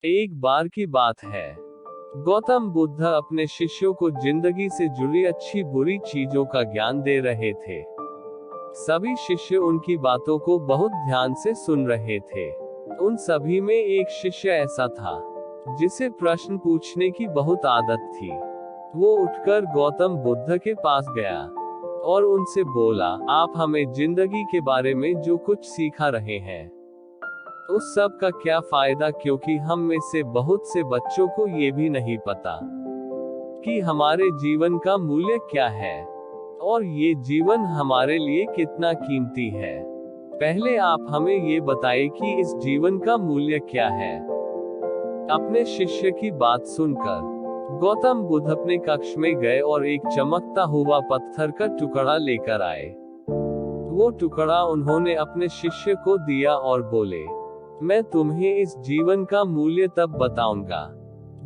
एक बार की बात है, गौतम बुद्ध अपने शिष्यों को जिंदगी से जुड़ी अच्छी बुरी चीजों का ज्ञान दे रहे थे। सभी शिष्य उनकी बातों को बहुत ध्यान से सुन रहे थे। उन सभी में एक शिष्य ऐसा था जिसे प्रश्न पूछने की बहुत आदत थी। वो उठकर गौतम बुद्ध के पास गया और उनसे बोला, आप हमें जिंदगी के बारे में जो कुछ सिखा रहे हैं उस सब का क्या फायदा, क्योंकि हम में से बहुत से बच्चों को ये भी नहीं पता कि हमारे जीवन का मूल्य क्या है और ये जीवन हमारे लिए कितना कीमती है। पहले आप हमें ये बताइए कि इस जीवन का मूल्य क्या है। अपने शिष्य की बात सुनकर गौतम बुद्ध अपने कक्ष में गए और एक चमकता हुआ पत्थर का टुकड़ा लेकर आए। वो टुकड़ा उन्होंने अपने शिष्य को दिया और बोले, मैं तुम्हें इस जीवन का मूल्य तब बताऊंगा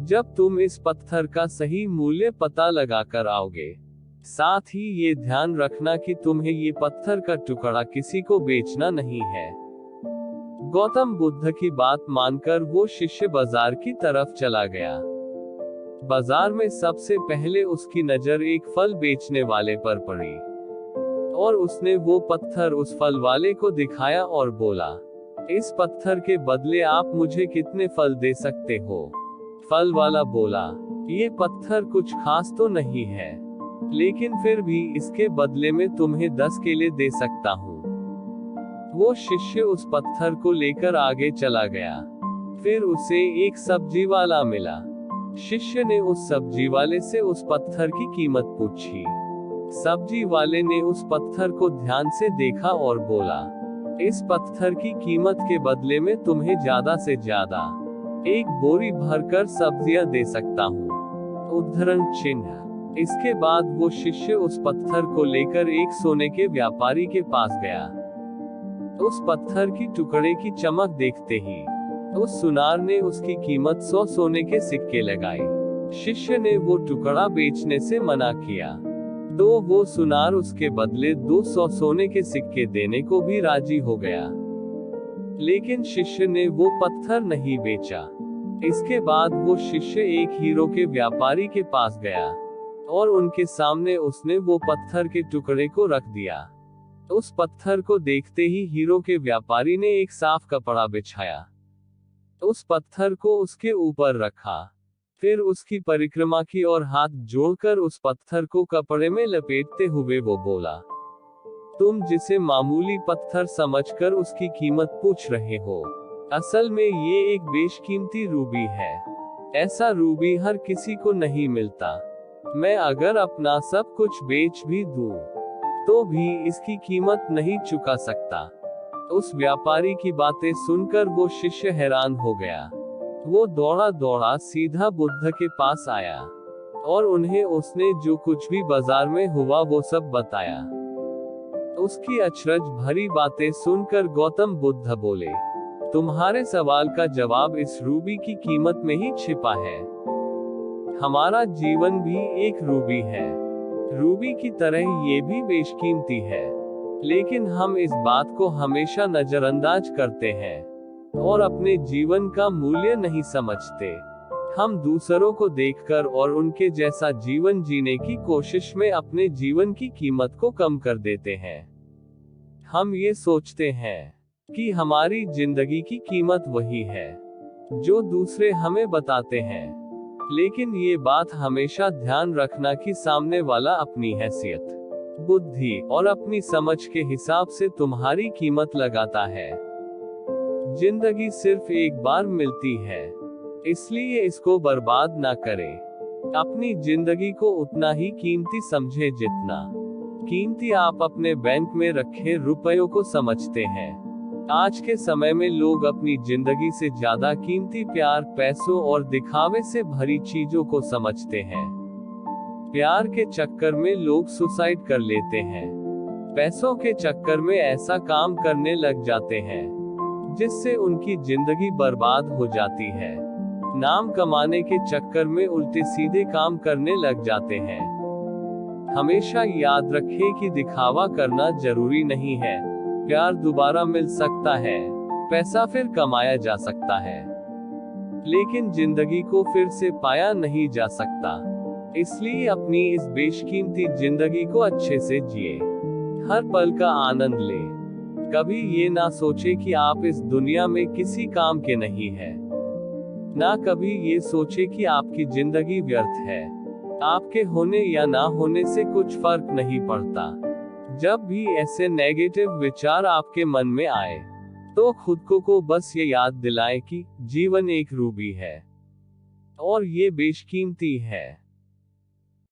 जब तुम इस पत्थर का सही मूल्य पता लगाकर आओगे। साथ ही ये ध्यान रखना कि तुम्हें ये पत्थर का टुकड़ा किसी को बेचना नहीं है। गौतम बुद्ध की बात मानकर वो शिष्य बाजार की तरफ चला गया। बाजार में सबसे पहले उसकी नजर एक फल बेचने वाले पर पड़ी और उसने वो पत्थर उस फल वाले को दिखाया और बोला, इस पत्थर के बदले आप मुझे कितने फल दे सकते हो? फल वाला बोला, ये पत्थर कुछ खास तो नहीं है, लेकिन फिर भी इसके बदले में तुम्हें 10 केले दे सकता हूँ। वो शिष्य उस पत्थर को लेकर आगे चला गया। फिर उसे एक सब्जी वाला मिला। शिष्य ने उस सब्जी वाले से उस पत्थर की कीमत पूछी। सब्जी वाले ने उस पत्थर को ध्यान से देखा और बोला, इस पत्थर की कीमत के बदले में तुम्हें ज्यादा से ज्यादा एक बोरी भरकर सब्जियां दे सकता हूँ। उद्धरण चिन्ह। इसके बाद वो शिष्य उस पत्थर को लेकर एक सोने के व्यापारी के पास गया। उस पत्थर की टुकड़े की चमक देखते ही उस सुनार ने उसकी कीमत 100 सोने के सिक्के लगाए। शिष्य ने वो टुकड़ा बेचने से मना किया तो वो सुनार उसके बदले 200 सोने के सिक्के देने को भी राजी हो गया। लेकिन शिष्य ने वो पत्थर नहीं बेचा। इसके बाद वो शिष्य एक हीरो के व्यापारी के पास गया और उनके सामने उसने वो पत्थर के टुकड़े को रख दिया। उस पत्थर को देखते ही हीरो के व्यापारी ने एक साफ कपड़ा बिछाया, उस पत्थर को उसके ऊपर रखा, फिर उसकी परिक्रमा की और हाथ जोड़कर उस पत्थर को कपड़े में लपेटते हुए वो बोला, तुम जिसे मामूली पत्थर समझकर उसकी कीमत पूछ रहे हो, असल में ये एक बेशकीमती रूबी है। ऐसा रूबी हर किसी को नहीं मिलता। मैं अगर अपना सब कुछ बेच भी दूं, तो भी इसकी कीमत नहीं चुका सकता। उस व्यापारी की बातें सुनकर वो शिष्य हैरान हो गया। वो दौड़ा दौड़ा सीधा बुद्ध के पास आया और उन्हें उसने जो कुछ भी बाजार में हुआ वो सब बताया। उसकी अचरज भरी बातें सुनकर गौतम बुद्ध बोले, तुम्हारे सवाल का जवाब इस रूबी की कीमत में ही छिपा है। हमारा जीवन भी एक रूबी है। रूबी की तरह ये भी बेशकीमती है, लेकिन हम इस बात को हमेशा नजरअंदाज करते हैं और अपने जीवन का मूल्य नहीं समझते। हम दूसरों को देखकर और उनके जैसा जीवन जीने की कोशिश में अपने जीवन की कीमत को कम कर देते हैं। हम ये सोचते हैं कि हमारी जिंदगी की कीमत वही है जो दूसरे हमें बताते हैं, लेकिन ये बात हमेशा ध्यान रखना कि सामने वाला अपनी हैसियत, बुद्धि और अपनी समझ के हिसाब से तुम्हारी कीमत लगाता है। जिंदगी सिर्फ एक बार मिलती है, इसलिए इसको बर्बाद ना करें। अपनी जिंदगी को उतना ही कीमती समझे जितना कीमती आप अपने बैंक में रखे रुपयों को समझते हैं। आज के समय में लोग अपनी जिंदगी से ज्यादा कीमती प्यार, पैसों और दिखावे से भरी चीजों को समझते हैं। प्यार के चक्कर में लोग सुसाइड कर लेते हैं। पैसों के चक्कर में ऐसा काम करने लग जाते हैं जिससे उनकी जिंदगी बर्बाद हो जाती है। नाम कमाने के चक्कर में उल्टे सीधे काम करने लग जाते हैं। हमेशा याद रखें कि दिखावा करना जरूरी नहीं है। प्यार दोबारा मिल सकता है, पैसा फिर कमाया जा सकता है, लेकिन जिंदगी को फिर से पाया नहीं जा सकता। इसलिए अपनी इस बेशकीमती जिंदगी को अच्छे से जिए, हर पल का आनंद ले। कभी ये ना सोचे कि आप इस दुनिया में किसी काम के नहीं हैं। ना कभी ये सोचे कि आपकी जिंदगी व्यर्थ है। आपके होने या ना होने से कुछ फर्क नहीं पड़ता। जब भी ऐसे नेगेटिव विचार आपके मन में आए, तो खुद को बस ये याद दिलाएं कि जीवन एक रूबी है और ये बेशकीमती है।